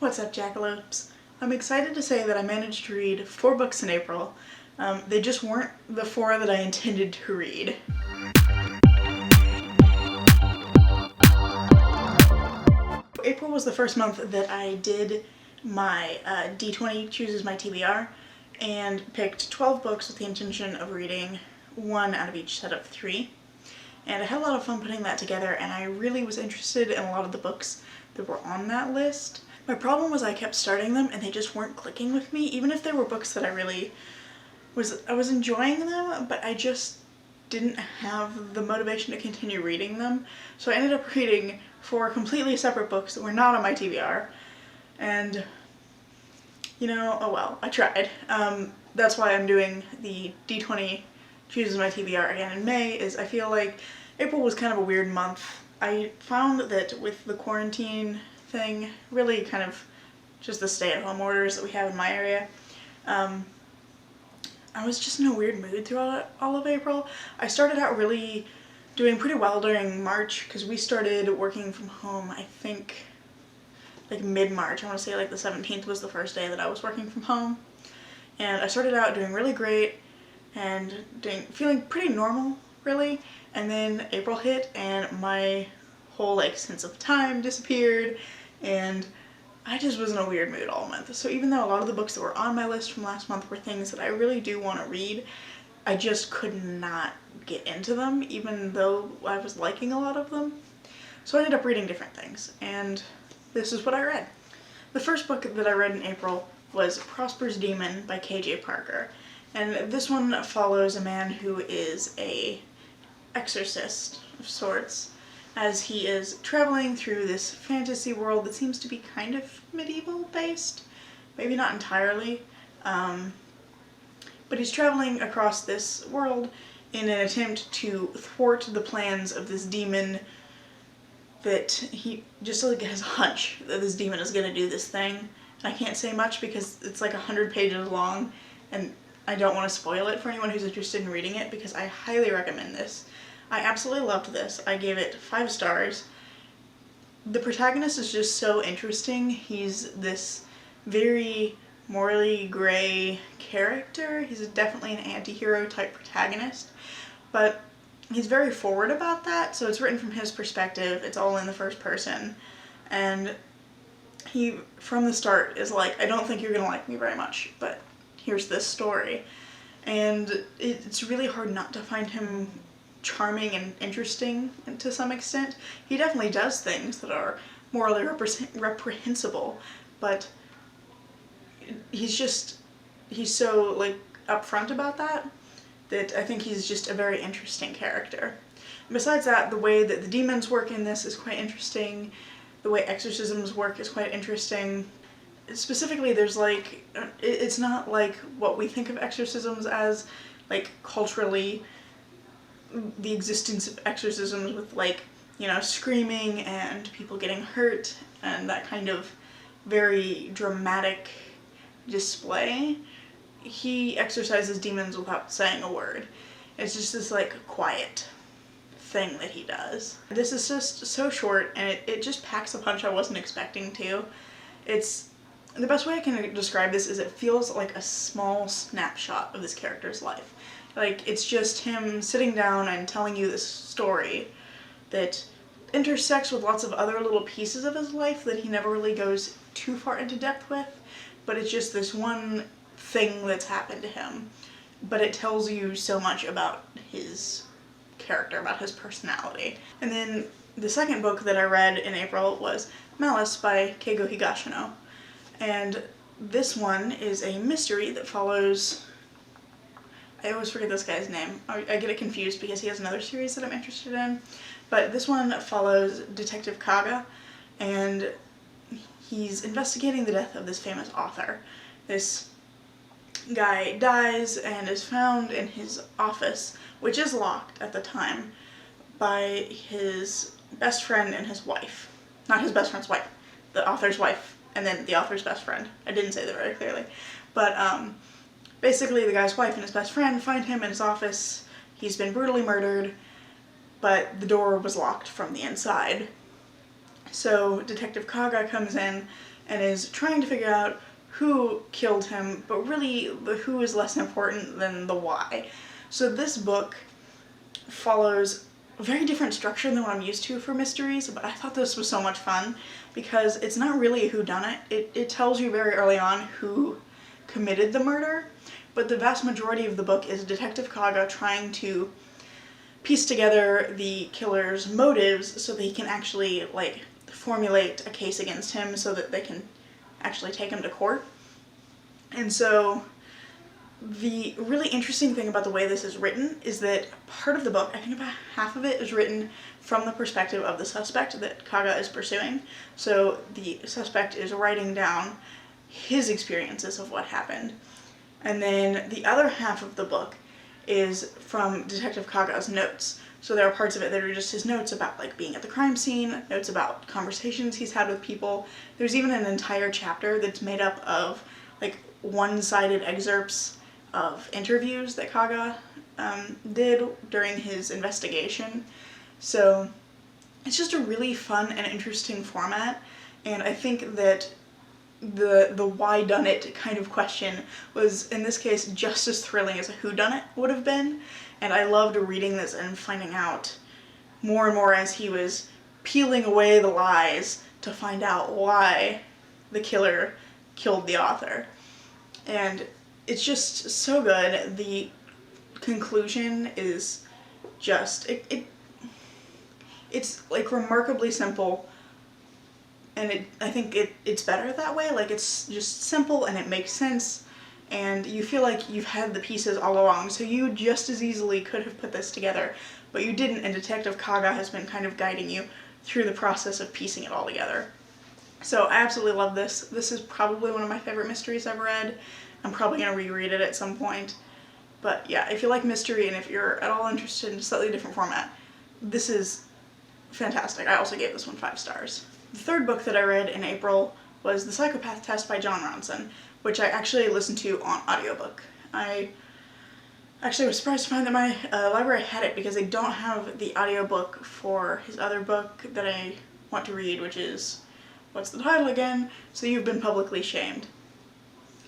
What's up, jackalopes? I'm excited to say that I managed to read 4 books in April. They just weren't the 4 that I intended to read. April was the first month that I did my D20 chooses my TBR and picked 12 books with the intention of reading 1 out of each set of 3. And I had a lot of fun putting that together, and I really was interested in a lot of the books that were on that list. My problem was I kept starting them and they just weren't clicking with me, even if they were books that I was enjoying them, but I just didn't have the motivation to continue reading them. So I ended up reading 4 completely separate books that were not on my TBR, and you know, oh well, I tried. That's why I'm doing the D20 chooses my TBR again in May, is I feel like April was kind of a weird month. I found that with the quarantine thing, really kind of just the stay-at-home orders that we have in my area, I was just in a weird mood throughout all of April. I started out really doing pretty well during March because we started working from home, I think, like mid-March. I want to say like the 17th was the first day that I was working from home. And I started out doing really great and feeling pretty normal, really. And then April hit and my whole sense of time disappeared, and I just was in a weird mood all month. So even though a lot of the books that were on my list from last month were things that I really do want to read, I just could not get into them, even though I was liking a lot of them. So I ended up reading different things, and this is what I read. The first book that I read in April was Prosper's Demon by K.J. Parker. And this one follows a man who is a exorcist of sorts, as he is traveling through this fantasy world that seems to be kind of medieval based, maybe not entirely, but he's traveling across this world in an attempt to thwart the plans of this demon that he just has a hunch that this demon is going to do this thing. And I can't say much because it's like 100 pages long, and I don't want to spoil it for anyone who's interested in reading it, because I highly recommend this. I absolutely loved this. I gave it 5 stars. The protagonist is just so interesting. He's this very morally gray character. He's definitely an anti-hero type protagonist, but he's very forward about that, so it's written from his perspective. It's all in the first person, and he, from the start, is like, I don't think you're gonna like me very much, but here's this story. And it's really hard not to find him charming and interesting to some extent. He definitely does things that are morally reprehensible, but he's so upfront about that I think he's just a very interesting character. And besides that, the way that the demons work in this is quite interesting. The way exorcisms work is quite interesting. Specifically, there's it's not like what we think of exorcisms as, culturally, the existence of exorcisms with screaming and people getting hurt and that kind of very dramatic display. He exorcises demons without saying a word. It's just this quiet thing that he does. This is just so short, and it just packs a punch I wasn't expecting to. The best way I can describe this is it feels like a small snapshot of this character's life. It's just him sitting down and telling you this story that intersects with lots of other little pieces of his life that he never really goes too far into depth with, but it's just this one thing that's happened to him. But it tells you so much about his character, about his personality. And then the second book that I read in April was Malice by Keigo Higashino. And this one is a mystery that follows, I always forget this guy's name. I get it confused because he has another series that I'm interested in. But this one follows Detective Kaga, and he's investigating the death of this famous author. This guy dies and is found in his office, which is locked at the time, by his best friend and his wife. Not his best friend's wife, the author's wife, and then the author's best friend. I didn't say that very clearly. But basically the guy's wife and his best friend find him in his office. He's been brutally murdered, but the door was locked from the inside. So Detective Kaga comes in and is trying to figure out who killed him, but really the who is less important than the why. So this book follows a very different structure than what I'm used to for mysteries, but I thought this was so much fun because it's not really a whodunit. It tells you very early on who committed the murder, but the vast majority of the book is Detective Kaga trying to piece together the killer's motives so that he can actually, like, formulate a case against him so that they can actually take him to court. And so the really interesting thing about the way this is written is that part of the book, I think about half of it, is written from the perspective of the suspect that Kaga is pursuing. So the suspect is writing down his experiences of what happened. And then the other half of the book is from Detective Kaga's notes. So there are parts of it that are just his notes about, like, being at the crime scene, notes about conversations he's had with people. There's even an entire chapter that's made up of, like, one-sided excerpts of interviews that Kaga did during his investigation. So it's just a really fun and interesting format, and I think that the why done it kind of question was, in this case, just as thrilling as a whodunit would have been, and I loved reading this and finding out more and more as he was peeling away the lies to find out why the killer killed the author. And it's just so good. The conclusion is just, it's like remarkably simple, and I think it's better that way. Like, it's just simple and it makes sense, and you feel like you've had the pieces all along, so you just as easily could have put this together, but you didn't, and Detective Kaga has been kind of guiding you through the process of piecing it all together. So I absolutely love this. This is probably one of my favorite mysteries I've read. I'm probably going to reread it at some point. But yeah, if you like mystery and if you're at all interested in a slightly different format, this is fantastic. I also gave this one 5 stars. The third book that I read in April was The Psychopath Test by Jon Ronson, which I actually listened to on audiobook. I actually was surprised to find that my library had it because they don't have the audiobook for his other book that I want to read, which is, what's the title again? So You've Been Publicly Shamed.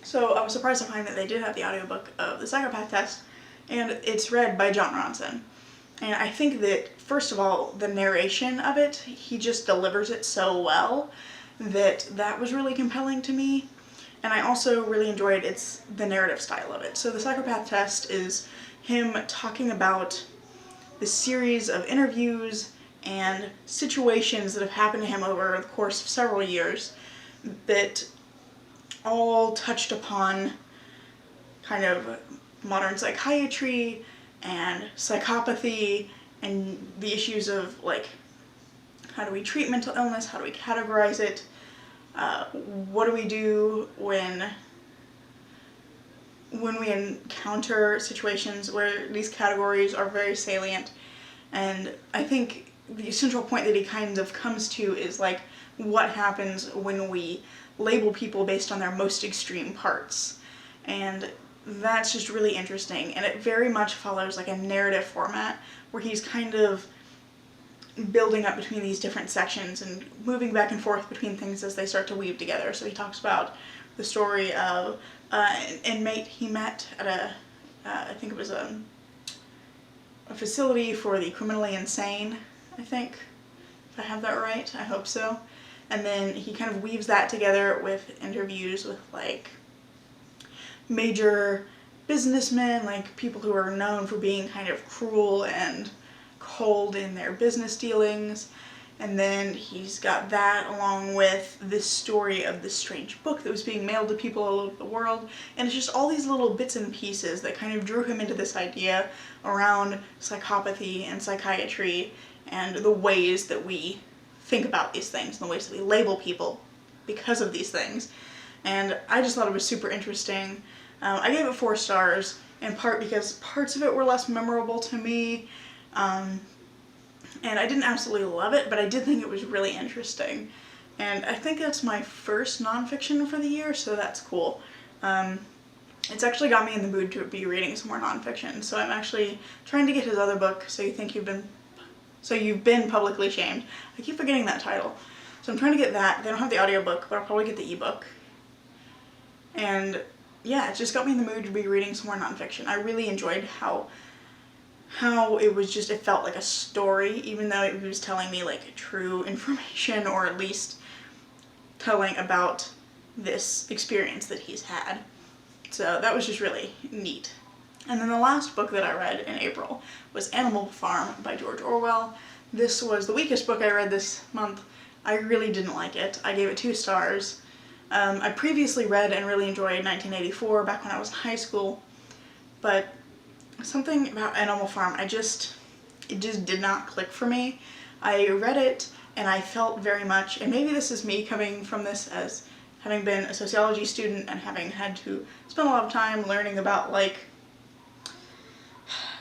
So I was surprised to find that they did have the audiobook of The Psychopath Test, and it's read by Jon Ronson. And I think that, first of all, the narration of it, he just delivers it so well that was really compelling to me. And I also really enjoyed the narrative style of it. So The Psychopath Test is him talking about the series of interviews and situations that have happened to him over the course of several years that all touched upon kind of modern psychiatry and psychopathy and the issues of, like, how do we treat mental illness, how do we categorize it, what do we do when we encounter situations where these categories are very salient. And I think the central point that he kind of comes to is, like, what happens when we label people based on their most extreme parts. And that's just really interesting, and it very much follows, like, a narrative format where he's kind of building up between these different sections and moving back and forth between things as they start to weave together. So he talks about the story of an inmate he met at I think it was a facility for the criminally insane, I think, if I have that right. I hope so. And then he kind of weaves that together with interviews with, like, major businessmen, like people who are known for being kind of cruel and cold in their business dealings. And then he's got that along with this story of this strange book that was being mailed to people all over the world. And it's just all these little bits and pieces that kind of drew him into this idea around psychopathy and psychiatry and the ways that we think about these things and the ways that we label people because of these things. And I just thought it was super interesting. I gave it 4 stars, in part because parts of it were less memorable to me, and I didn't absolutely love it, but I did think it was really interesting. And I think that's my first nonfiction for the year, so that's cool. It's actually got me in the mood to be reading some more nonfiction, so I'm actually trying to get his other book, So You've Been Publicly Shamed. I keep forgetting that title. So I'm trying to get that. They don't have the audiobook, but I'll probably get the ebook. And yeah, it just got me in the mood to be reading some more nonfiction. I really enjoyed how it was just, it felt like a story, even though it was telling me like true information, or at least telling about this experience that he's had. So that was just really neat. And then the last book that I read in April was Animal Farm by George Orwell. This was the weakest book I read this month. I really didn't like it. I gave it 2 stars. I previously read and really enjoyed 1984 back when I was in high school, but something about Animal Farm, it just did not click for me. I read it and I felt very much, and maybe this is me coming from this as having been a sociology student and having had to spend a lot of time learning about like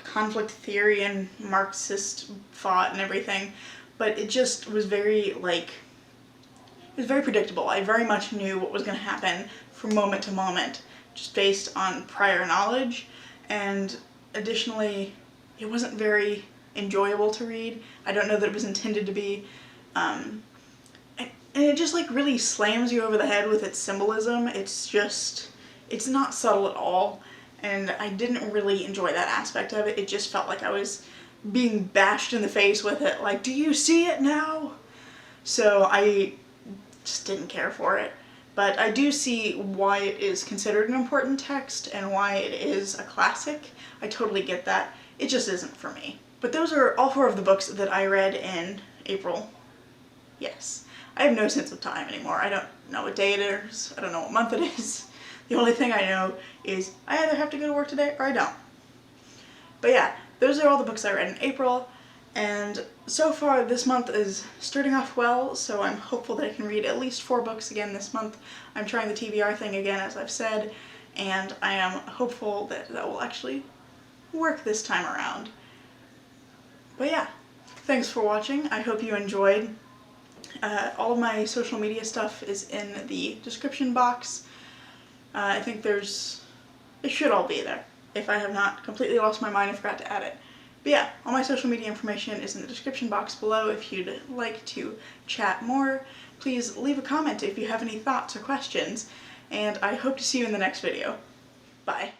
conflict theory and Marxist thought and everything, but it just was very like, it was very predictable. I very much knew what was going to happen from moment to moment, just based on prior knowledge, and additionally, it wasn't very enjoyable to read. I don't know that it was intended to be, and it just like really slams you over the head with its symbolism. It's just, it's not subtle at all, and I didn't really enjoy that aspect of it. It just felt like I was being bashed in the face with it, like, do you see it now? So I just didn't care for it. But I do see why it is considered an important text and why it is a classic. I totally get that. It just isn't for me. But those are all 4 of the books that I read in April. Yes. I have no sense of time anymore. I don't know what day it is. I don't know what month it is. The only thing I know is I either have to go to work today or I don't. But yeah, those are all the books I read in April. And so far this month is starting off well, so I'm hopeful that I can read at least 4 books again this month. I'm trying the TBR thing again, as I've said, and I am hopeful that that will actually work this time around. But yeah, thanks for watching. I hope you enjoyed. All of my social media stuff is in the description box. I think it should all be there, if I have not completely lost my mind and forgot to add it. But yeah, all my social media information is in the description box below. If you'd like to chat more, please leave a comment if you have any thoughts or questions, and I hope to see you in the next video. Bye.